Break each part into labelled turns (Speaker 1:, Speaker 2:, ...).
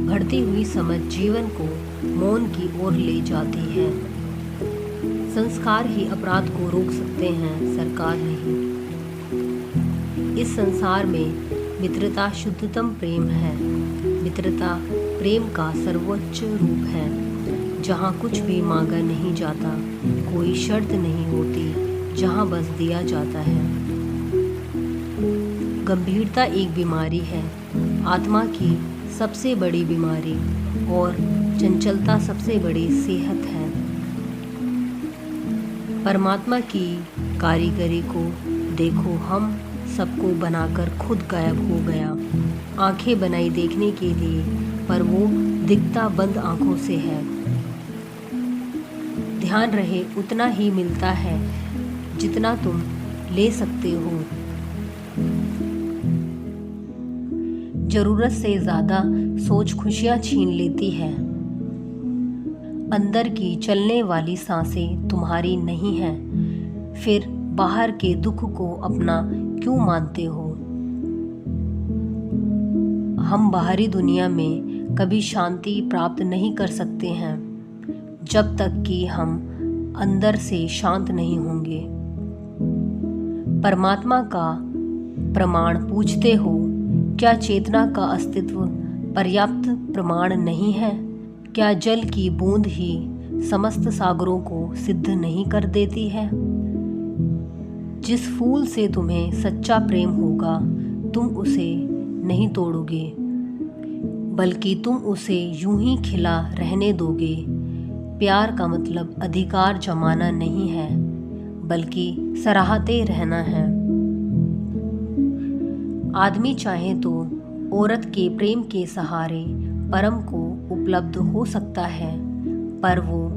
Speaker 1: बढ़ती हुई समझ जीवन को मौन की ओर ले जाती है। संस्कार ही अपराध को रोक सकते हैं, सरकार नहीं। इस संसार में मित्रता शुद्धतम प्रेम है। मित्रता प्रेम का सर्वोच्च रूप है, जहाँ कुछ भी मांगा नहीं जाता, कोई शर्त नहीं होती, जहाँ बस दिया जाता है। गंभीरता एक बीमारी है, आत्मा की सबसे बड़ी बीमारी, और चंचलता सबसे बड़ी सेहत है। परमात्मा की कारीगरी को देखो, हम सबको बनाकर खुद गायब हो गया। आंखें बनाई देखने के लिए, पर वो दिखता बंद आंखों से है। ध्यान रहे उतना ही मिलता है जितना तुम ले सकते हो। जरूरत से ज्यादा सोच खुशियां छीन लेती है। अंदर की चलने वाली सांसें तुम्हारी नहीं हैं, फिर बाहर के दुख को अपना क्यों मानते हो? हम बाहरी दुनिया में कभी शांति प्राप्त नहीं कर सकते हैं जब तक कि हम अंदर से शांत नहीं होंगे। परमात्मा का प्रमाण पूछते हो, क्या चेतना का अस्तित्व पर्याप्त प्रमाण नहीं है? क्या जल की बूंद ही समस्त सागरों को सिद्ध नहीं कर देती है? जिस फूल से तुम्हें सच्चा प्रेम होगा, तुम उसे नहीं तोड़ोगे, बल्कि तुम उसे यूं ही खिला रहने दोगे। प्यार का मतलब अधिकार जमाना नहीं है, बल्कि सराहते रहना है। आदमी चाहे तो औरत के प्रेम के सहारे परम को उपलब्ध हो सकता है, पर वो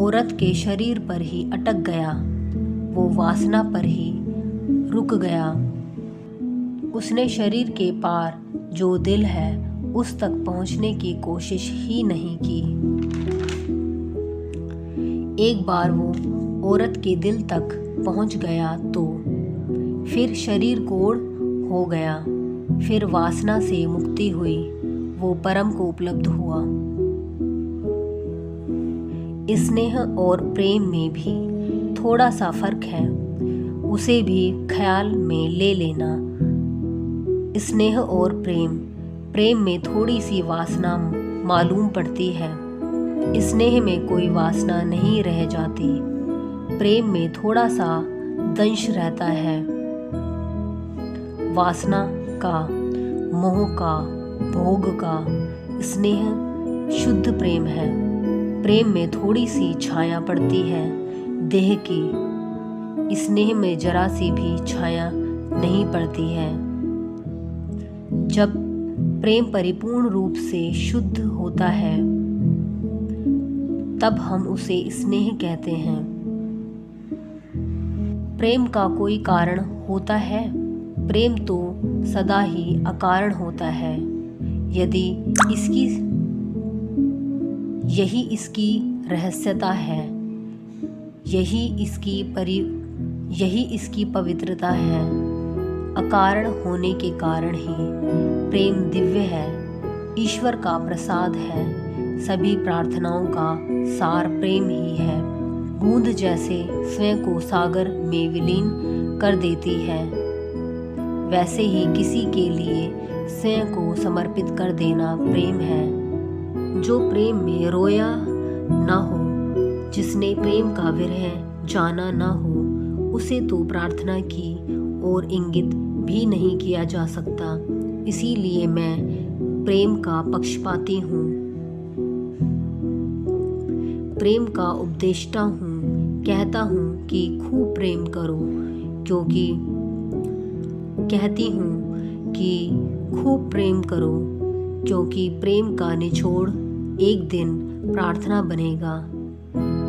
Speaker 1: औरत के शरीर पर ही अटक गया, वो वासना पर ही रुक गया। उसने शरीर के पार जो दिल है उस तक पहुंचने की कोशिश ही नहीं की। एक बार वो औरत के दिल तक पहुंच गया तो फिर शरीर कोढ़ हो गया, फिर वासना से मुक्ति हुई, वो परम को उपलब्ध हुआ। स्नेह और प्रेम में भी थोड़ा सा फर्क है, उसे भी ख्याल में ले लेना। स्नेह और प्रेम में थोड़ी सी वासना मालूम पड़ती है। स्नेह में कोई वासना नहीं रह जाती, प्रेम में थोड़ा सा दंश रहता है। वासना का, मोह का, भोग का। स्नेह शुद्ध प्रेम है। प्रेम में थोड़ी सी छाया पड़ती है देह की, स्नेह में जरा सी भी छाया नहीं पड़ती है। जब प्रेम परिपूर्ण रूप से शुद्ध होता है, तब हम उसे स्नेह कहते हैं। प्रेम का कोई कारण होता है? प्रेम तो सदा ही अकारण होता है। यदि यही इसकी रहस्यता है, यही इसकी पवित्रता है। अकारण होने के कारण ही प्रेम दिव्य है, ईश्वर का प्रसाद है। सभी प्रार्थनाओं का सार प्रेम ही है। बूंद जैसे स्वयं को सागर में विलीन कर देती है, वैसे ही किसी के लिए स्वयं को समर्पित कर देना प्रेम है। जो प्रेम में रोया ना हो, जिसने प्रेम का विरह जाना ना हो, उसे तो प्रार्थना की और इंगित भी नहीं किया जा सकता। इसीलिए मैं प्रेम का पक्षपाती हूँ, प्रेम का उपदेष्टा हूँ। कहता हूँ कि खूब प्रेम करो, क्योंकि कहती हूँ कि खूब प्रेम करो, क्योंकि प्रेम का निचोड़ एक दिन प्रार्थना बनेगा।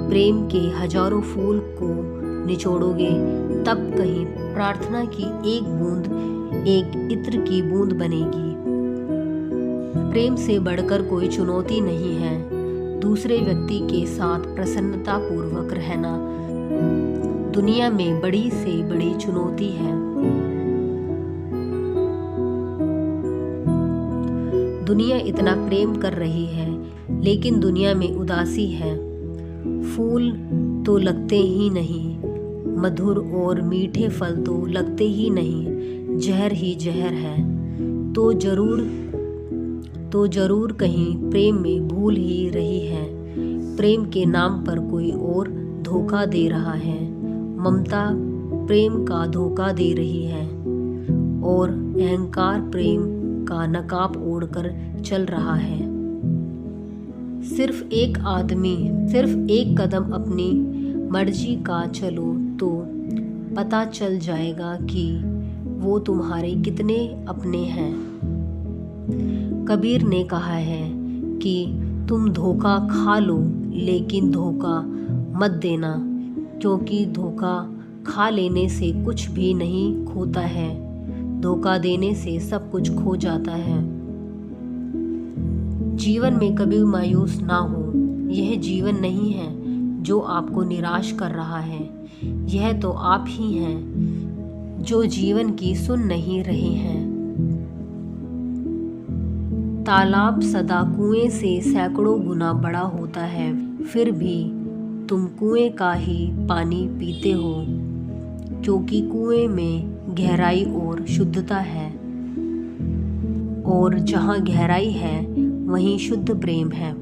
Speaker 1: प्रेम के हजारों फूल को निचोड़ोगे, तब कहीं प्रार्थना की एक बूंद एक इत्र की बूंद बनेगी। प्रेम से बढ़कर कोई चुनौती नहीं है। दूसरे व्यक्ति के साथ प्रसन्नता पूर्वक रहना दुनिया में बड़ी से बड़ी चुनौती है। दुनिया इतना प्रेम कर रही है, लेकिन दुनिया में उदासी है। फूल तो लगते ही नहीं, मधुर और मीठे फल तो लगते ही नहीं, जहर ही जहर है। तो जरूर कहीं प्रेम में भूल ही रही है। प्रेम के नाम पर कोई और धोखा दे रहा है। ममता प्रेम का धोखा दे रही है और अहंकार प्रेम का नकाब ओढ़कर चल रहा है। सिर्फ एक कदम अपनी मर्जी का चलो तो पता चल जाएगा कि वो तुम्हारे कितने अपने हैं। कबीर ने कहा है कि तुम धोखा खा लो, लेकिन धोखा मत देना, क्योंकि धोखा खा लेने से कुछ भी नहीं खोता है, धोखा देने से सब कुछ खो जाता है। जीवन में कभी मायूस ना हो। यह जीवन नहीं है जो आपको निराश कर रहा है, यह तो आप ही हैं जो जीवन की सुन नहीं रहे हैं। तालाब सदा कुएं से सैकड़ों गुना बड़ा होता है, फिर भी तुम कुएं का ही पानी पीते हो, क्योंकि कुएं में गहराई और शुद्धता है, और जहाँ गहराई है वहीं शुद्ध प्रेम है।